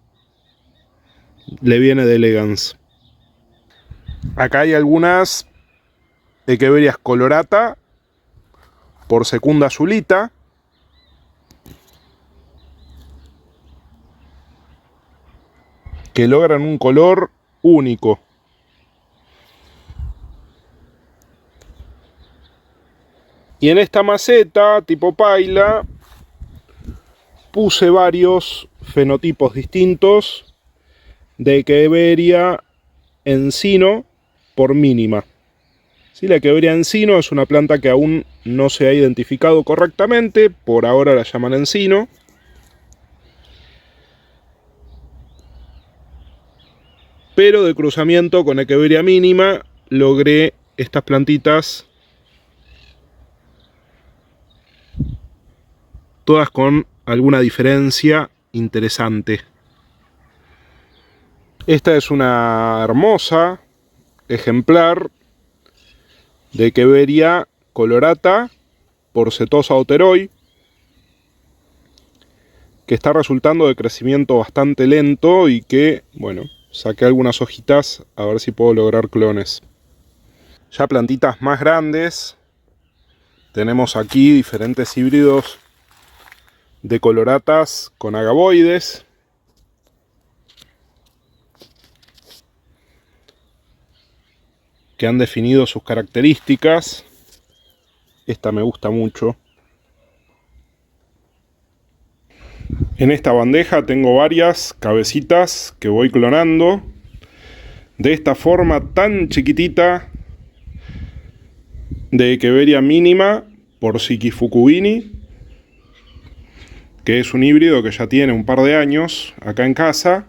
le viene de elegans. Acá hay algunas Echeverias colorata por Secunda azulita, que logran un color único. Y en esta maceta tipo paila puse varios fenotipos distintos de Echeveria encino por Minima. ¿Sí? La Echeveria encino es una planta que aún no se ha identificado correctamente, por ahora la llaman encino. Pero de cruzamiento con Echeveria Minima logré estas plantitas, todas con alguna diferencia interesante. Esta es una hermosa ejemplar de Echeveria colorata por Setosa oteroi, que está resultando de crecimiento bastante lento y que, bueno, saqué algunas hojitas a ver si puedo lograr clones. Ya plantitas más grandes, tenemos aquí diferentes híbridos de coloratas con agavoides. Que han definido sus características. Esta me gusta mucho. En esta bandeja tengo varias cabecitas que voy clonando de esta forma tan chiquitita de Echeveria Minima por Shikifukubini, que es un híbrido que ya tiene un par de años acá en casa,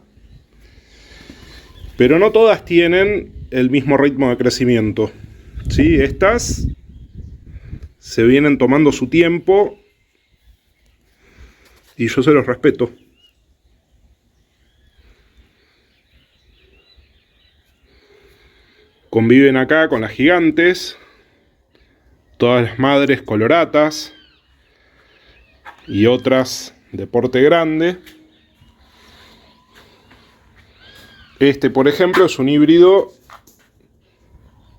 pero no todas tienen el mismo ritmo de crecimiento. ¿Sí? Estas se vienen tomando su tiempo y yo se los respeto. Conviven acá con las gigantes, todas las madres coloratas y otras de porte grande. Este, por ejemplo, es un híbrido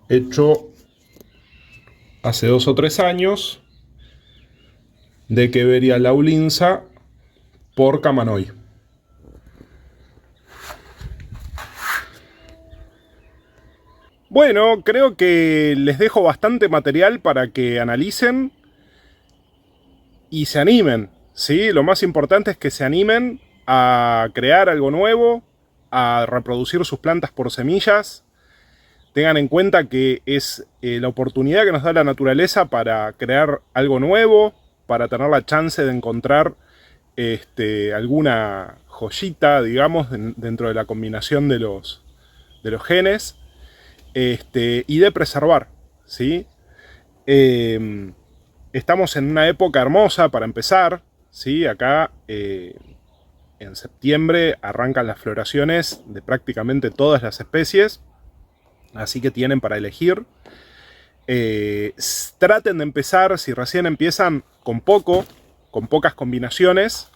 hecho hace 2 o 3 años de Queveria laulinsa por Kamanoy. Bueno, creo que les dejo bastante material para que analicen y se animen, ¿sí? Lo más importante es que se animen a crear algo nuevo, a reproducir sus plantas por semillas. Tengan en cuenta que es la oportunidad que nos da la naturaleza para crear algo nuevo, para tener la chance de encontrar alguna joyita, digamos, dentro de la combinación de los genes, y de preservar, ¿sí? Estamos en una época hermosa para empezar, ¿sí? Acá en septiembre arrancan las floraciones de prácticamente todas las especies, así que tienen para elegir. Traten de empezar, si recién empiezan, con pocas combinaciones.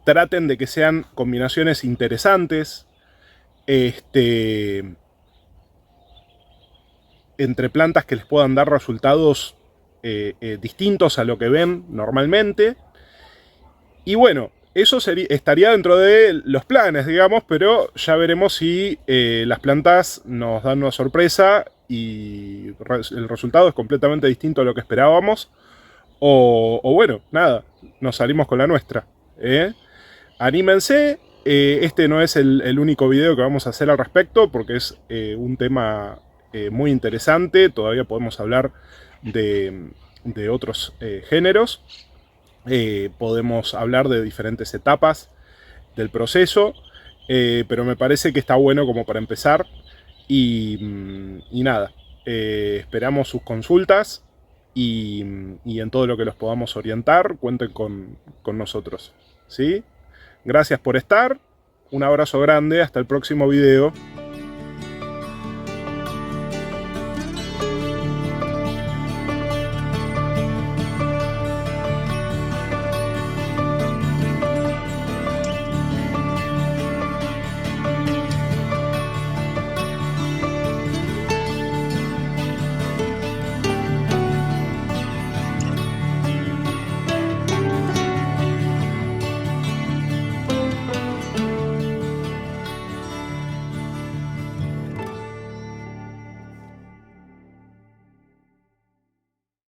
Traten de que sean combinaciones interesantes, entre plantas que les puedan dar resultados distintos a lo que ven normalmente. Y bueno, eso estaría dentro de los planes, digamos, pero ya veremos si las plantas nos dan una sorpresa y el resultado es completamente distinto a lo que esperábamos. O bueno, nada, nos salimos con la nuestra. Anímense, este no es el único video que vamos a hacer al respecto, porque es un tema muy interesante. Todavía podemos hablar de otros géneros. Podemos hablar de diferentes etapas del proceso, pero me parece que está bueno como para empezar. Y nada, esperamos sus consultas y en todo lo que los podamos orientar, cuenten con nosotros, ¿sí? Gracias por estar, un abrazo grande, hasta el próximo video.